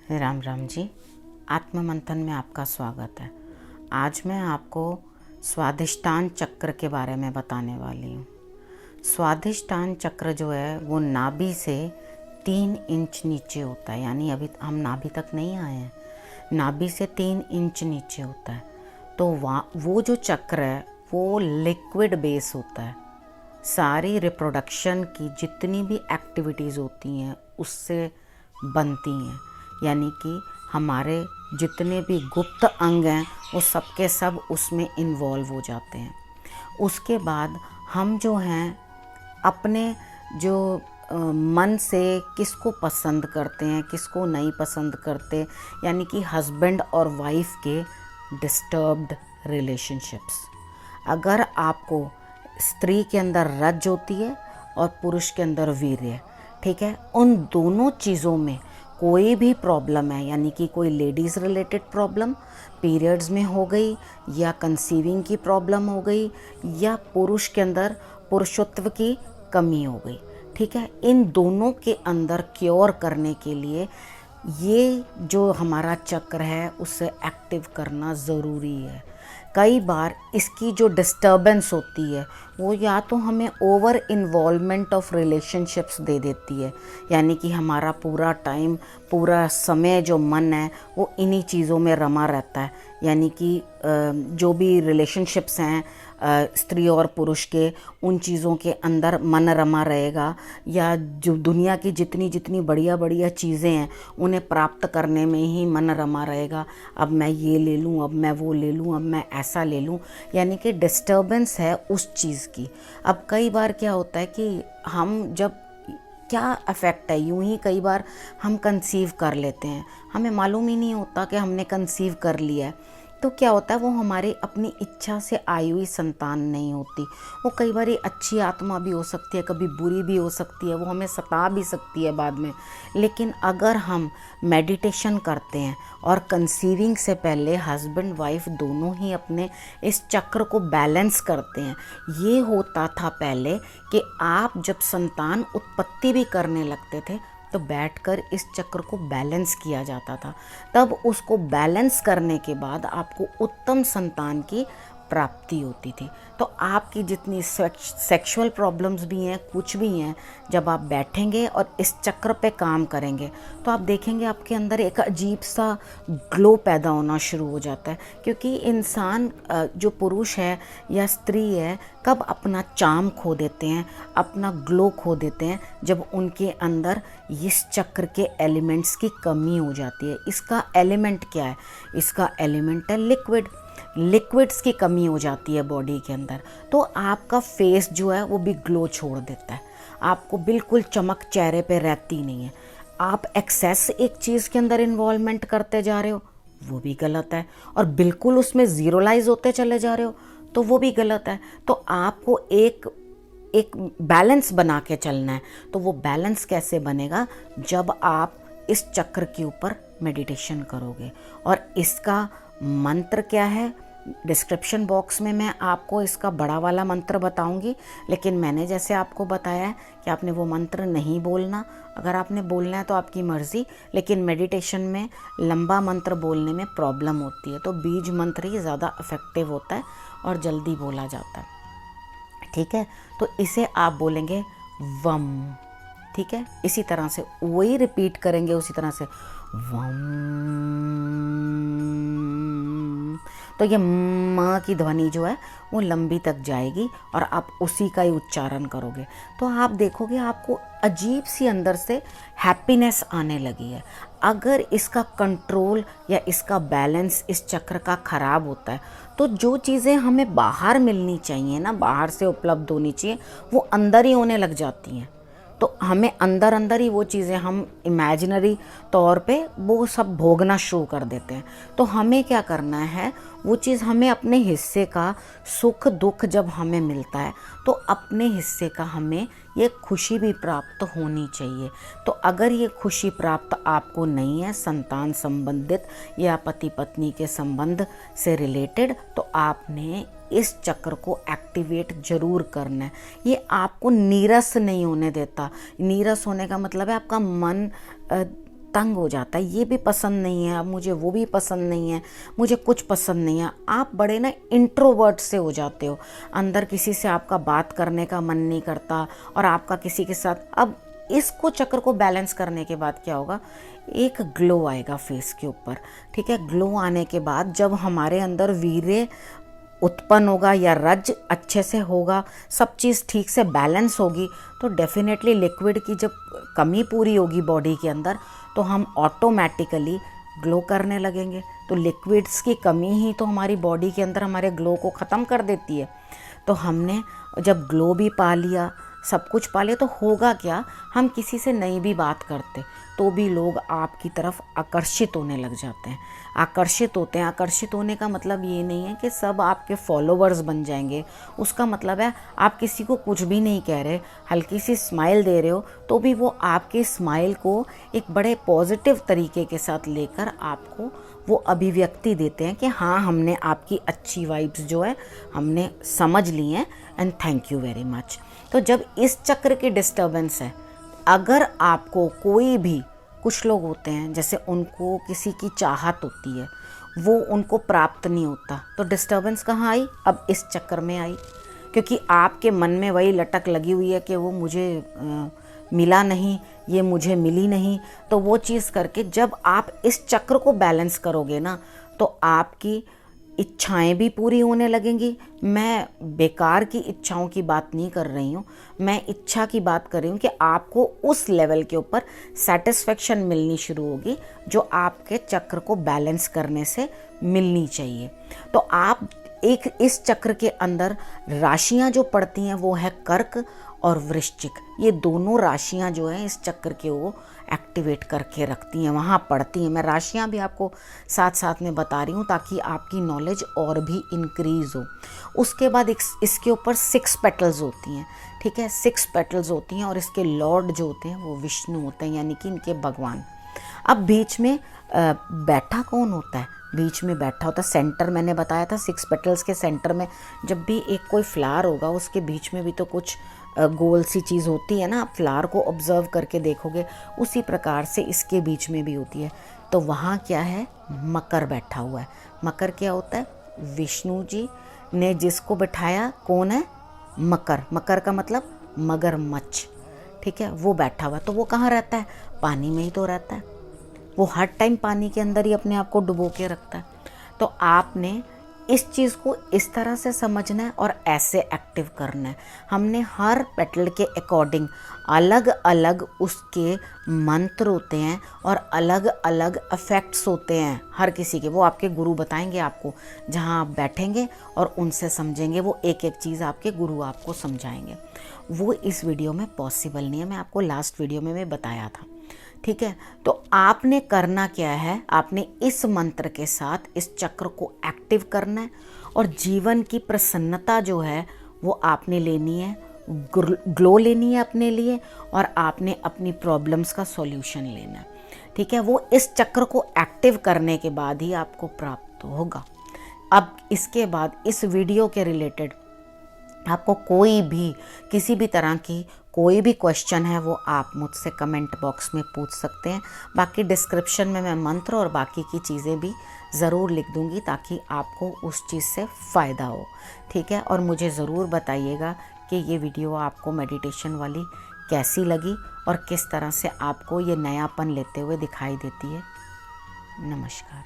राम राम जी। आत्म मंथन में आपका स्वागत है। आज मैं आपको स्वाधिष्ठान चक्र के बारे में बताने वाली हूँ। स्वाधिष्ठान चक्र जो है वो नाभि से 3 इंच नीचे होता है, यानी अभी हम नाभि तक नहीं आए हैं, नाभि से 3 इंच नीचे होता है। तो वो जो चक्र है वो लिक्विड बेस होता है। सारी रिप्रोडक्शन की जितनी भी एक्टिविटीज़ होती हैं उससे बनती हैं, यानी कि हमारे जितने भी गुप्त अंग हैं वो सब के सब उसमें इन्वॉल्व हो जाते हैं। उसके बाद हम जो हैं अपने जो मन से किसको पसंद करते हैं, किसको नहीं पसंद करते, यानी कि हस्बैंड और वाइफ के डिस्टर्ब्ड रिलेशनशिप्स। अगर आपको स्त्री के अंदर रज होती है और पुरुष के अंदर वीर्य, ठीक है, उन दोनों चीज़ों में कोई भी प्रॉब्लम है, यानी कि कोई लेडीज़ रिलेटेड प्रॉब्लम पीरियड्स में हो गई, या कंसीविंग की प्रॉब्लम हो गई, या पुरुष के अंदर पुरुषत्व की कमी हो गई, ठीक है, इन दोनों के अंदर क्योर करने के लिए ये जो हमारा चक्र है उसे एक्टिव करना ज़रूरी है। कई बार इसकी जो डिस्टर्बेंस होती है वो या तो हमें ओवर इन्वॉल्वमेंट ऑफ रिलेशनशिप्स दे देती है, यानी कि हमारा पूरा टाइम, पूरा समय जो मन है वो इन्हीं चीज़ों में रमा रहता है, यानी कि जो भी रिलेशनशिप्स हैं स्त्री और पुरुष के, उन चीज़ों के अंदर मन रमा रहेगा, या जो दुनिया की जितनी जितनी बढ़िया बढ़िया चीज़ें हैं उन्हें प्राप्त करने में ही मन रमा रहेगा। अब मैं ये ले लूँ, अब मैं वो ले लूँ, अब मैं ऐसा ले लूँ, यानी कि डिस्टर्बेंस है उस चीज़ की। अब कई बार क्या होता है कि हम जब क्या अफेक्ट है, यूं ही कई बार हम कंसीव कर लेते हैं, हमें मालूम ही नहीं होता कि हमने कंसीव कर लिया है। तो क्या होता है, वो हमारी अपनी इच्छा से आई हुई संतान नहीं होती। वो कई बार अच्छी आत्मा भी हो सकती है, कभी बुरी भी हो सकती है, वो हमें सता भी सकती है बाद में। लेकिन अगर हम मेडिटेशन करते हैं और कंसीविंग से पहले हस्बैंड वाइफ दोनों ही अपने इस चक्र को बैलेंस करते हैं। ये होता था पहले कि आप जब संतान उत्पत्ति भी करने लगते थे तो बैठकर इस चक्र को बैलेंस किया जाता था। तब उसको बैलेंस करने के बाद आपको उत्तम संतान की प्राप्ति होती थी। तो आपकी जितनी सेक्सुअल प्रॉब्लम्स भी हैं, कुछ भी हैं, जब आप बैठेंगे और इस चक्र पे काम करेंगे तो आप देखेंगे आपके अंदर एक अजीब सा ग्लो पैदा होना शुरू हो जाता है। क्योंकि इंसान जो पुरुष है या स्त्री है, कब अपना चार्म खो देते हैं, अपना ग्लो खो देते हैं, जब उनके अंदर इस चक्र के एलिमेंट्स की कमी हो जाती है। इसका एलिमेंट क्या है? इसका एलिमेंट है लिक्विड। लिक्विड्स की कमी हो जाती है बॉडी के अंदर, तो आपका फेस जो है वो भी ग्लो छोड़ देता है, आपको बिल्कुल चमक चेहरे पे रहती नहीं है। आप एक्सेस एक चीज़ के अंदर इन्वॉल्वमेंट करते जा रहे हो, वो भी गलत है, और बिल्कुल उसमें ज़ीरोलाइज होते चले जा रहे हो, तो वो भी गलत है। तो आपको एक बैलेंस बना के चलना है। तो वो बैलेंस कैसे बनेगा? जब आप इस चक्र के ऊपर मेडिटेशन करोगे। और इसका मंत्र क्या है, डिस्क्रिप्शन बॉक्स में मैं आपको इसका बड़ा वाला मंत्र बताऊंगी, लेकिन मैंने जैसे आपको बताया है कि आपने वो मंत्र नहीं बोलना। अगर आपने बोलना है तो आपकी मर्ज़ी, लेकिन मेडिटेशन में लंबा मंत्र बोलने में प्रॉब्लम होती है, तो बीज मंत्र ही ज़्यादा इफ़ेक्टिव होता है और जल्दी बोला जाता है, ठीक है। तो इसे आप बोलेंगे वम, ठीक है, इसी तरह से वही रिपीट करेंगे, उसी तरह से वम। तो ये माँ की ध्वनि जो है वो लंबी तक जाएगी और आप उसी का ही उच्चारण करोगे, तो आप देखोगे आपको अजीब सी अंदर से हैप्पीनेस आने लगी है। अगर इसका कंट्रोल या इसका बैलेंस इस चक्र का ख़राब होता है तो जो चीज़ें हमें बाहर मिलनी चाहिए ना, बाहर से उपलब्ध होनी चाहिए, वो अंदर ही होने लग जाती हैं। तो हमें अंदर अंदर ही वो चीज़ें हम इमेजिनरी तौर पे वो सब भोगना शुरू कर देते हैं। तो हमें क्या करना है, वो चीज़ हमें अपने हिस्से का सुख दुख जब हमें मिलता है तो अपने हिस्से का हमें ये खुशी भी प्राप्त होनी चाहिए। तो अगर ये खुशी प्राप्त आपको नहीं है संतान संबंधित या पति पत्नी के संबंध से रिलेटेड, तो आपने इस चक्र को एक्टिवेट जरूर करना है। ये आपको नीरस नहीं होने देता। नीरस होने का मतलब है आपका मन तंग हो जाता है, ये भी पसंद नहीं है, अब मुझे वो भी पसंद नहीं है, मुझे कुछ पसंद नहीं है। आप बड़े ना इंट्रोवर्ट से हो जाते हो, अंदर किसी से आपका बात करने का मन नहीं करता और आपका किसी के साथ। अब इसको चक्र को बैलेंस करने के बाद क्या होगा, एक ग्लो आएगा फेस के ऊपर। ठीक है, ग्लो आने के बाद जब हमारे अंदर वीर्य उत्पन्न होगा या रज अच्छे से होगा, सब चीज़ ठीक से बैलेंस होगी, तो डेफिनेटली लिक्विड की जब कमी पूरी होगी बॉडी के अंदर तो हम ऑटोमेटिकली ग्लो करने लगेंगे। तो लिक्विड्स की कमी ही तो हमारी बॉडी के अंदर हमारे ग्लो को ख़त्म कर देती है। तो हमने जब ग्लो भी पा लिया, सब कुछ पा लिया, तो होगा क्या, हम किसी से नहीं भी बात करते तो भी लोग आपकी तरफ आकर्षित होने लग जाते हैं, आकर्षित होते हैं। आकर्षित होने का मतलब ये नहीं है कि सब आपके फॉलोवर्स बन जाएंगे, उसका मतलब है आप किसी को कुछ भी नहीं कह रहे, हल्की सी स्माइल दे रहे हो तो भी वो आपके स्माइल को एक बड़े पॉजिटिव तरीके के साथ लेकर आपको वो अभिव्यक्ति देते हैं कि हाँ, हमने आपकी अच्छी वाइब्स जो है हमने समझ ली हैं and thank you very much. तो जब इस चक्र की डिस्टर्बेंस है, अगर आपको कोई भी, कुछ लोग होते हैं जैसे उनको किसी की चाहत होती है, वो उनको प्राप्त नहीं होता, तो डिस्टर्बेंस कहाँ आई, अब इस चक्कर में आई, क्योंकि आपके मन में वही लटक लगी हुई है कि वो मुझे मिला नहीं, ये मुझे मिली नहीं। तो वो चीज़ करके जब आप इस चक्र को बैलेंस करोगे ना, तो आपकी इच्छाएं भी पूरी होने लगेंगी। मैं बेकार की इच्छाओं की बात नहीं कर रही हूँ, मैं इच्छा की बात कर रही हूँ कि आपको उस लेवल के ऊपर सेटिस्फेक्शन मिलनी शुरू होगी जो आपके चक्र को बैलेंस करने से मिलनी चाहिए। तो आप एक इस चक्र के अंदर राशियाँ जो पड़ती हैं वो है कर्क और वृश्चिक। ये दोनों राशियाँ जो हैं इस चक्र के वो एक्टिवेट करके रखती हैं, वहाँ पड़ती हैं। मैं राशियाँ भी आपको साथ साथ में बता रही हूँ ताकि आपकी नॉलेज और भी इंक्रीज़ हो। उसके बाद इसके ऊपर 6 पेटल्स होती हैं। ठीक है, 6 पेटल्स होती हैं और इसके लॉर्ड जो होते हैं वो विष्णु होते हैं, यानी कि इनके भगवान। अब बीच में बैठा कौन होता है, बीच में बैठा होता है सेंटर। मैंने बताया था 6 पेटल्स के सेंटर में जब भी एक कोई फ्लावर होगा उसके बीच में भी तो कुछ गोल सी चीज़ होती है ना, आप फ्लावर को ऑब्जर्व करके देखोगे, उसी प्रकार से इसके बीच में भी होती है। तो वहाँ क्या है, मकर बैठा हुआ है। मकर क्या होता है, विष्णु जी ने जिसको बैठाया कौन है, मकर। मकर का मतलब मगरमच्छ। ठीक है, वो बैठा हुआ है। तो वो कहाँ रहता है, पानी में ही तो रहता है, वो हर टाइम पानी के अंदर ही अपने आप को डुबो के रखता है। तो आपने इस चीज़ को इस तरह से समझना है और ऐसे एक्टिव करना है। हमने हर पेटल के अकॉर्डिंग अलग अलग उसके मंत्र होते हैं और अलग अलग इफ़ेक्ट्स होते हैं हर किसी के। वो आपके गुरु बताएंगे आपको, जहाँ आप बैठेंगे और उनसे समझेंगे, वो एक एक चीज़ आपके गुरु आपको समझाएंगे। वो इस वीडियो में पॉसिबल नहीं है, मैं आपको लास्ट वीडियो में मैं बताया था। ठीक है, तो आपने करना क्या है, आपने इस मंत्र के साथ इस चक्र को एक्टिव करना है और जीवन की प्रसन्नता जो है वो आपने लेनी है, ग्लो लेनी है अपने लिए, और आपने अपनी प्रॉब्लम्स का सॉल्यूशन लेना है। ठीक है, वो इस चक्र को एक्टिव करने के बाद ही आपको प्राप्त होगा। अब इसके बाद इस वीडियो के रिलेटेड आपको कोई भी किसी भी तरह की कोई भी क्वेश्चन है वो आप मुझसे कमेंट बॉक्स में पूछ सकते हैं। बाकी डिस्क्रिप्शन में मैं मंत्र और बाकी की चीज़ें भी ज़रूर लिख दूंगी ताकि आपको उस चीज़ से फ़ायदा हो। ठीक है, और मुझे ज़रूर बताइएगा कि ये वीडियो आपको मेडिटेशन वाली कैसी लगी और किस तरह से आपको ये नयापन लेते हुए दिखाई देती है। नमस्कार।